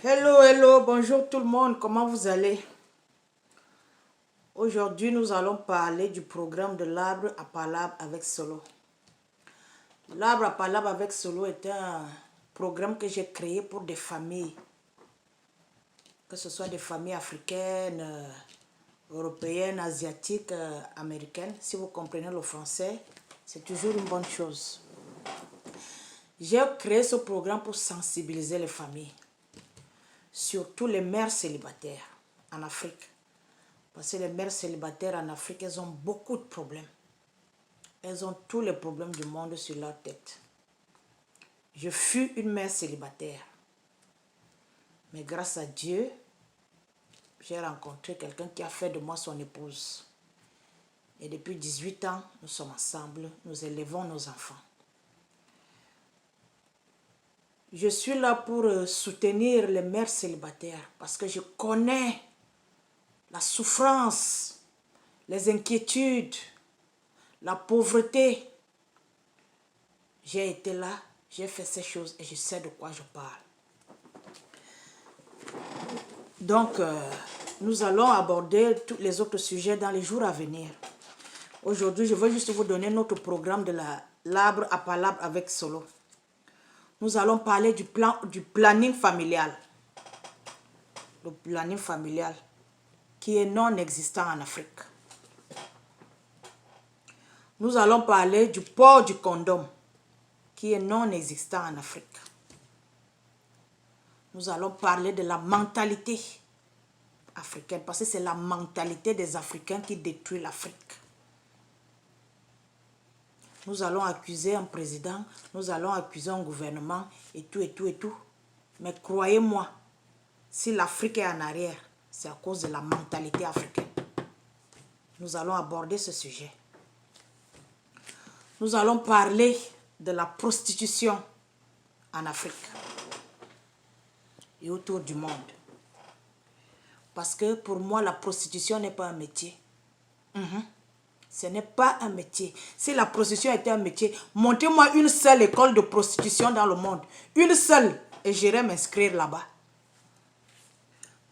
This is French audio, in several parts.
Hello, hello, bonjour tout le monde, comment vous allez? Aujourd'hui, nous allons parler du programme de l'arbre à palabre avec Solo. L'arbre à palabre avec Solo est un programme que j'ai créé pour des familles, que ce soit des familles africaines, européennes, asiatiques, américaines. Si vous comprenez le français, c'est toujours une bonne chose. J'ai créé ce programme pour sensibiliser les familles, surtout les mères célibataires en Afrique. Parce que les mères célibataires en Afrique, elles ont beaucoup de problèmes. Elles ont tous les problèmes du monde sur leur tête. Je fus une mère célibataire. Mais grâce à Dieu, j'ai rencontré quelqu'un qui a fait de moi son épouse. Et depuis 18 ans, nous sommes ensemble, nous élevons nos enfants. Je suis là pour soutenir les mères célibataires parce que je connais la souffrance, les inquiétudes, la pauvreté. J'ai été là, j'ai fait ces choses et je sais de quoi je parle. Donc, nous allons aborder tous les autres sujets dans les jours à venir. Aujourd'hui, je veux juste vous donner notre programme de l'arbre à palabre avec Solo. Nous allons parler du planning familial. Le planning familial qui est non existant en Afrique. Nous allons parler du port du condom qui est non existant en Afrique. Nous allons parler de la mentalité africaine parce que c'est la mentalité des Africains qui détruit l'Afrique. Nous allons accuser un président, nous allons accuser un gouvernement et tout et tout et tout. Mais croyez-moi, si l'Afrique est en arrière, c'est à cause de la mentalité africaine. Nous allons aborder ce sujet. Nous allons parler de la prostitution en Afrique et autour du monde. Parce que pour moi, la prostitution n'est pas un métier. Ce n'est pas un métier. Si la prostitution était un métier, montez-moi une seule école de prostitution dans le monde. Une seule. Et j'irai m'inscrire là-bas.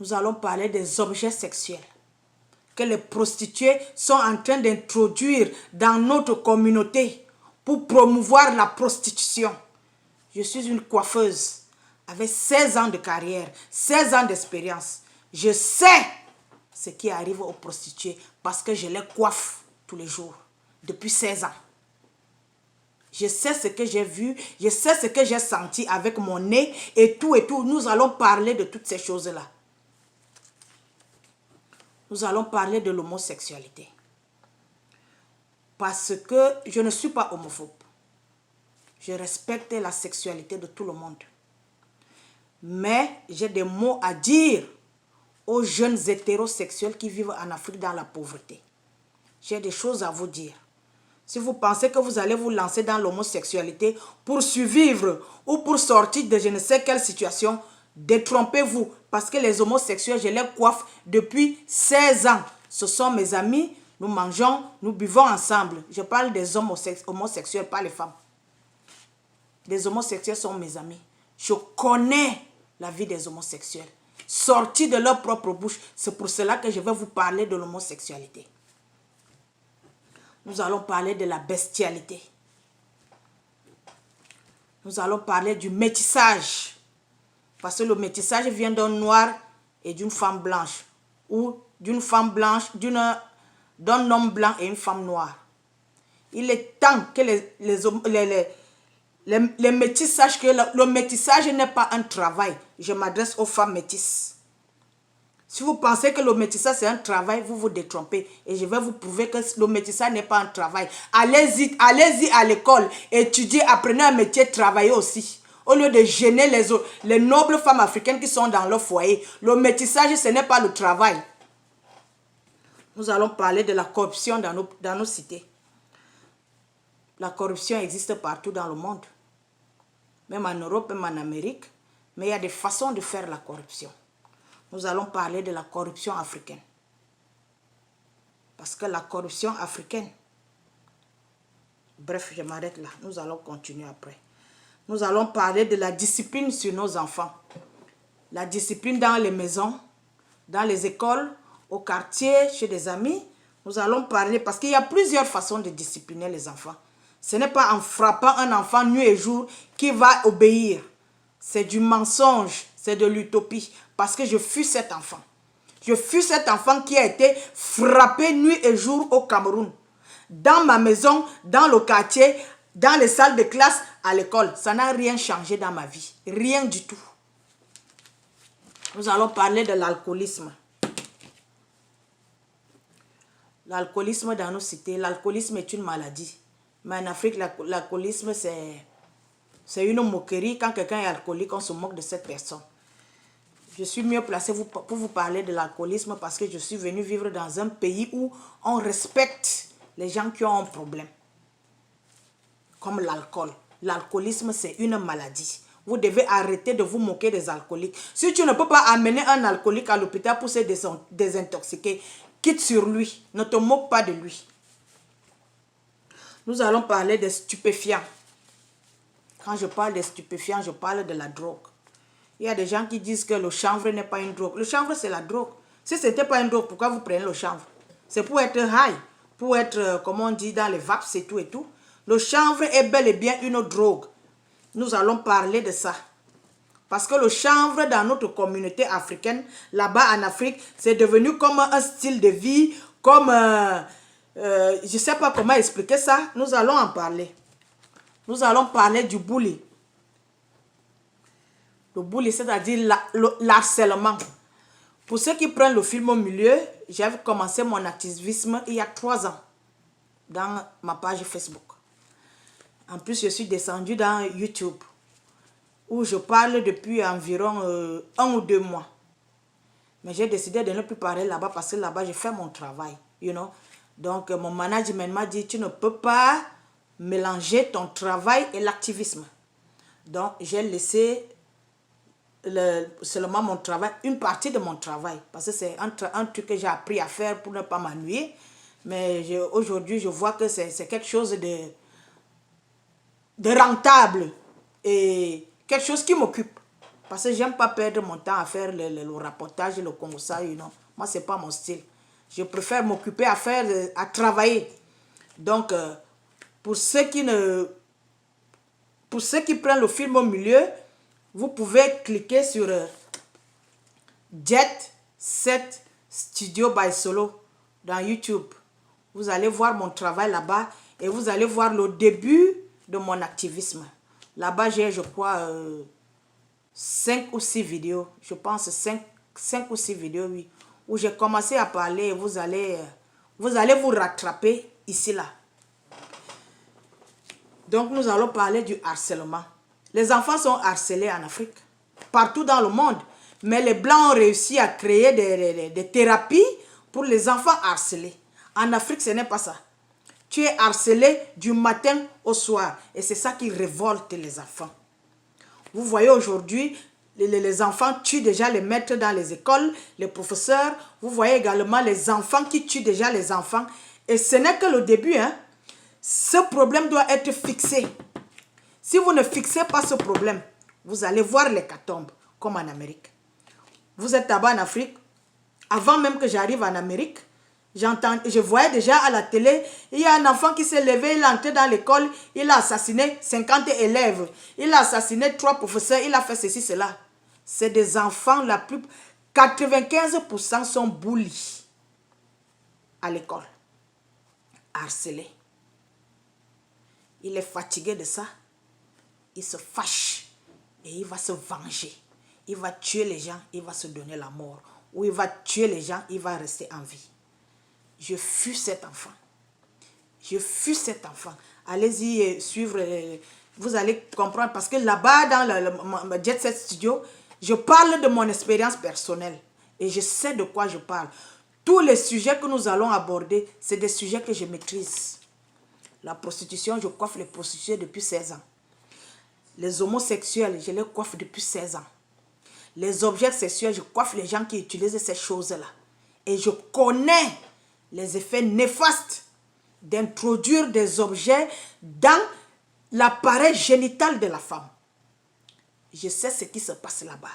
Nous allons parler des objets sexuels que les prostituées sont en train d'introduire dans notre communauté pour promouvoir la prostitution. Je suis une coiffeuse avec 16 ans de carrière, 16 ans d'expérience. Je sais ce qui arrive aux prostituées parce que je les coiffe tous les jours, depuis 16 ans. Je sais ce que j'ai vu, je sais ce que j'ai senti avec mon nez et tout et tout. Nous allons parler de toutes ces choses-là. Nous allons parler de l'homosexualité. Parce que je ne suis pas homophobe. Je respecte la sexualité de tout le monde. Mais j'ai des mots à dire aux jeunes hétérosexuels qui vivent en Afrique dans la pauvreté. J'ai des choses à vous dire. Si vous pensez que vous allez vous lancer dans l'homosexualité pour survivre ou pour sortir de je ne sais quelle situation, détrompez-vous. Parce que les homosexuels, je les coiffe depuis 16 ans. Ce sont mes amis, nous mangeons, nous buvons ensemble. Je parle des hommes homosexuels, pas les femmes. Les homosexuels sont mes amis. Je connais la vie des homosexuels. Sortis de leur propre bouche. C'est pour cela que je vais vous parler de l'homosexualité. Nous allons parler de la bestialité. Nous allons parler du métissage. Parce que le métissage vient d'un noir et d'une femme blanche. Ou d'une femme blanche, d'un homme blanc et une femme noire. Il est temps que les métis sachent que le métissage n'est pas un travail. Je m'adresse aux femmes métisses. Si vous pensez que le métissage c'est un travail, vous vous détrompez. Et je vais vous prouver que le métissage n'est pas un travail. Allez-y à l'école, étudiez, apprenez un métier, travaillez aussi. Au lieu de gêner les nobles femmes africaines qui sont dans leur foyer. Le métissage, ce n'est pas le travail. Nous allons parler de la corruption dans nos cités. La corruption existe partout dans le monde. Même en Europe, même en Amérique. Mais il y a des façons de faire la corruption. Nous allons parler de la corruption africaine. Parce que la corruption africaine... Bref, je m'arrête là. Nous allons continuer après. Nous allons parler de la discipline sur nos enfants. la discipline dans les maisons, dans les écoles, au quartier, chez des amis. Nous allons parler parce qu'il y a plusieurs façons de discipliner les enfants. Ce n'est pas en frappant un enfant nuit et jour qui va obéir. C'est du mensonge, c'est de l'utopie. Parce que je fus cet enfant. Je fus cet enfant qui a été frappé nuit et jour au Cameroun. Dans ma maison, dans le quartier, dans les salles de classe, à l'école. Ça n'a rien changé dans ma vie. Rien du tout. Nous allons parler de l'alcoolisme. L'alcoolisme dans nos cités. L'alcoolisme est une maladie. Mais en Afrique, l'alcoolisme, c'est une moquerie. Quand quelqu'un est alcoolique, on se moque de cette personne. Je suis mieux placé pour vous parler de l'alcoolisme parce que je suis venu vivre dans un pays où on respecte les gens qui ont un problème. Comme l'alcool. L'alcoolisme, c'est une maladie. Vous devez arrêter de vous moquer des alcooliques. Si tu ne peux pas amener un alcoolique à l'hôpital pour se désintoxiquer, quitte sur lui. Ne te moque pas de lui. Nous allons parler des stupéfiants. Quand je parle des stupéfiants, je parle de la drogue. Il y a des gens qui disent que le chanvre n'est pas une drogue. Le chanvre, c'est la drogue. Si ce n'était pas une drogue, pourquoi vous prenez le chanvre? C'est pour être high, pour être, comme on dit, dans les vapes, c'est tout et tout. Le chanvre est bel et bien une drogue. Nous allons parler de ça. Parce que le chanvre, dans notre communauté africaine, là-bas en Afrique, c'est devenu comme un style de vie, comme, je ne sais pas comment expliquer ça. Nous allons en parler. Nous allons parler du bullying. Le bullying, c'est-à-dire l'harcèlement. Pour ceux qui prennent le film au milieu, j'ai commencé mon activisme il y a 3 ans dans ma page Facebook. En plus, je suis descendue dans YouTube où je parle depuis environ 1 ou 2 mois. Mais j'ai décidé de ne plus parler là-bas parce que là-bas, je fais mon travail. You know? Donc, mon management m'a dit, tu ne peux pas mélanger ton travail et l'activisme. Donc, j'ai laissé seulement mon travail, une partie de mon travail. Parce que c'est un truc que j'ai appris à faire pour ne pas m'ennuyer. Mais aujourd'hui, je vois que c'est quelque chose de rentable et quelque chose qui m'occupe. Parce que j'aime pas perdre mon temps à faire le rapportage, le conversation, you know. Moi, c'est pas mon style. Je préfère m'occuper à travailler. Donc, pour ceux qui prennent le film au milieu, vous pouvez cliquer sur Jet Set Studio by Solo dans YouTube. Vous allez voir mon travail là-bas et vous allez voir le début de mon activisme. Là-bas, j'ai, je crois, 5 ou 6 vidéos. Je pense 5 ou 6 vidéos, oui. Où j'ai commencé à parler et vous allez vous rattraper ici, là. Donc, nous allons parler du harcèlement. Les enfants sont harcelés en Afrique, partout dans le monde. Mais les Blancs ont réussi à créer des thérapies pour les enfants harcelés. En Afrique, ce n'est pas ça. Tu es harcelé du matin au soir. Et c'est ça qui révolte les enfants. Vous voyez aujourd'hui, les enfants tuent déjà les maîtres dans les écoles, les professeurs. Vous voyez également les enfants qui tuent déjà les enfants. Et ce n'est que le début, hein. Ce problème doit être fixé. Si vous ne fixez pas ce problème, vous allez voir l'hécatombe, comme en Amérique. Vous êtes là-bas en Afrique. Avant même que j'arrive en Amérique, je voyais déjà à la télé, il y a un enfant qui s'est levé, il est entré dans l'école, il a assassiné 50 élèves, il a assassiné 3 professeurs, il a fait ceci, cela. C'est des enfants, 95% sont bullies à l'école, harcelés. Il est fatigué de ça, il se fâche et il va se venger. Il va tuer les gens, il va se donner la mort. Ou il va tuer les gens, il va rester en vie. Je fus cet enfant. Je fus cet enfant. Allez-y suivre, vous allez comprendre. Parce que là-bas, dans le Jet Set Studio, je parle de mon expérience personnelle. Et je sais de quoi je parle. Tous les sujets que nous allons aborder, c'est des sujets que je maîtrise. La prostitution, je coiffe les prostituées depuis 16 ans. Les homosexuels, je les coiffe depuis 16 ans. Les objets sexuels, je coiffe les gens qui utilisent ces choses-là. Et je connais les effets néfastes d'introduire des objets dans l'appareil génital de la femme. Je sais ce qui se passe là-bas.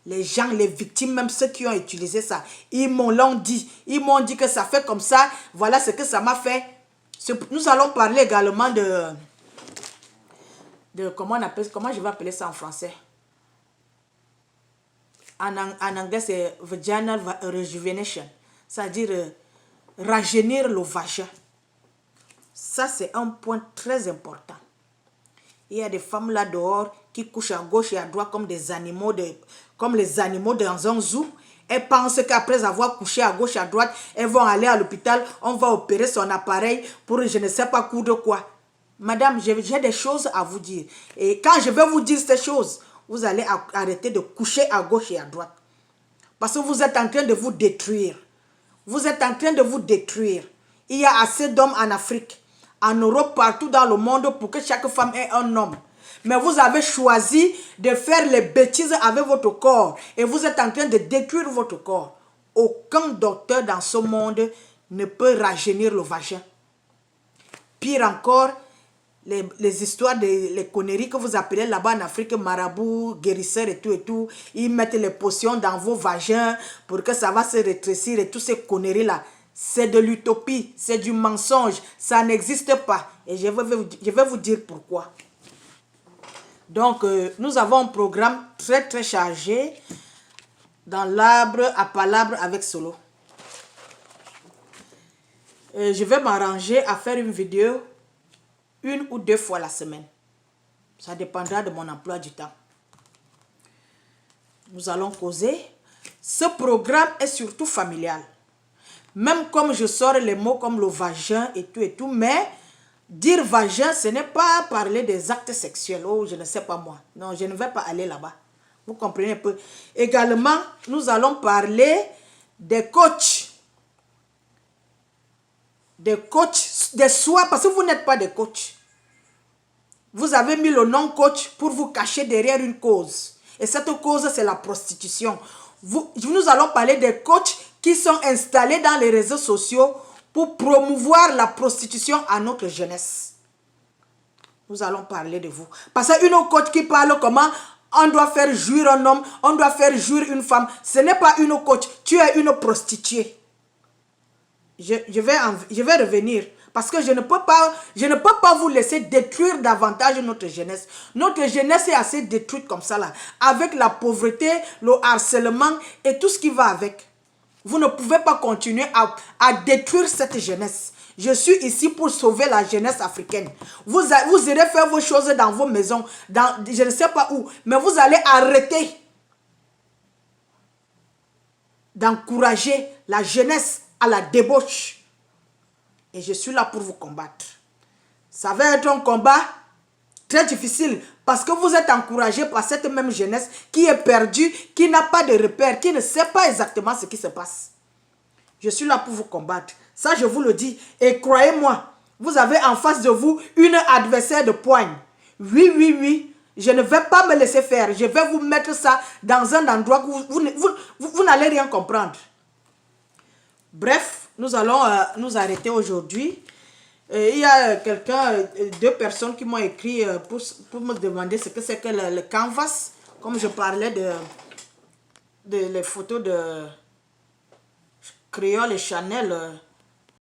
Les gens, les victimes, même ceux qui ont utilisé ça, ils m'ont dit. Ils m'ont dit que ça fait comme ça. Voilà ce que ça m'a fait. Nous allons parler également comment je vais appeler ça en français? En anglais, c'est vaginal rejuvenation. C'est-à-dire rajeunir le vagin. Ça, c'est un point très important. Il y a des femmes là dehors qui couchent à gauche et à droite comme des animaux, comme les animaux dans un zoo. Elles pensent qu'après avoir couché à gauche et à droite, elles vont aller à l'hôpital, on va opérer son appareil pour je ne sais pas de quoi. Madame, j'ai des choses à vous dire. Et quand je vais vous dire ces choses, vous allez arrêter de coucher à gauche et à droite. Parce que vous êtes en train de vous détruire. Vous êtes en train de vous détruire. Il y a assez d'hommes en Afrique, en Europe, partout dans le monde pour que chaque femme ait un homme. Mais vous avez choisi de faire les bêtises avec votre corps. Et vous êtes en train de détruire votre corps. Aucun docteur dans ce monde ne peut rajeunir le vagin. Pire encore, les histoires, les conneries que vous appelez là-bas en Afrique, marabout, guérisseur et tout, ils mettent les potions dans vos vagins pour que ça va se rétrécir et toutes ces conneries-là. C'est de l'utopie, c'est du mensonge, ça n'existe pas. Et je vais vous dire pourquoi. Donc, nous avons un programme très très chargé dans l'arbre à palabre avec Solo. Je vais m'arranger à faire une vidéo 1 ou 2 fois la semaine. Ça dépendra de mon emploi du temps. Nous allons causer. Ce programme est surtout familial. Même comme je sors les mots comme le vagin et tout, mais dire vagin, ce n'est pas parler des actes sexuels. Oh, je ne sais pas moi. Non, je ne vais pas aller là-bas. Vous comprenez un peu. Également, nous allons parler des coachs. Des coachs, des soins, parce que vous n'êtes pas des coachs. Vous avez mis le nom coach pour vous cacher derrière une cause. Et cette cause, c'est la prostitution. Nous allons parler des coachs qui sont installés dans les réseaux sociaux pour promouvoir la prostitution à notre jeunesse. Nous allons parler de vous. Parce qu'une coach qui parle comment on doit faire jouir un homme, on doit faire jouir une femme, ce n'est pas une coach, tu es une prostituée. Je vais revenir. Parce que je ne peux pas vous laisser détruire davantage notre jeunesse. Notre jeunesse est assez détruite comme ça là. Avec la pauvreté, le harcèlement et tout ce qui va avec. Vous ne pouvez pas continuer à détruire cette jeunesse. Je suis ici pour sauver la jeunesse africaine. Vous irez faire vos choses dans vos maisons, je ne sais pas où. Mais vous allez arrêter d'encourager la jeunesse à la débauche. Et je suis là pour vous combattre. Ça va être un combat très difficile parce que vous êtes encouragé par cette même jeunesse qui est perdue, qui n'a pas de repères, qui ne sait pas exactement ce qui se passe. Je suis là pour vous combattre. Ça, je vous le dis. Et croyez-moi, vous avez en face de vous une adversaire de poigne. Oui, oui, oui. Je ne vais pas me laisser faire. Je vais vous mettre ça dans un endroit où vous n'allez rien comprendre. Bref, nous allons nous arrêter aujourd'hui. Il y a deux personnes qui m'ont écrit pour me demander ce que c'est que le canvas. Comme je parlais de les photos de Créole et Chanel.